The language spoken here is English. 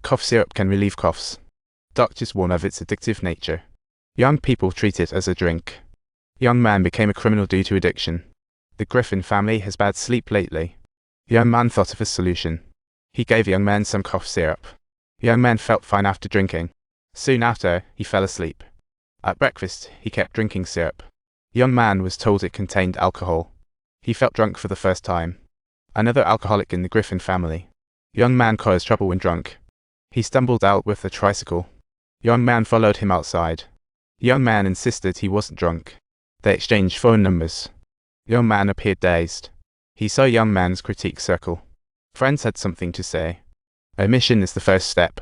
Cough syrup can relieve coughs. Doctors warn of its addictive nature. Young people treat it as a drink. Young man became a criminal due to addiction. The Griffin family has bad sleep lately. Young man thought of a solution. He gave young man some cough syrup. Young man felt fine after drinking. Soon after, he fell asleep. At breakfast, he kept drinking syrup. Young man was told it contained alcohol. He felt drunk for the first time. Another alcoholic in the Griffin family. Young man caused trouble when drunk. He stumbled out with a tricycle. Young man followed him outside. Young man insisted he wasn't drunk. They exchanged phone numbers. Young man appeared dazed. He saw young man's critique circle. Friends had something to say. Omission is the first step.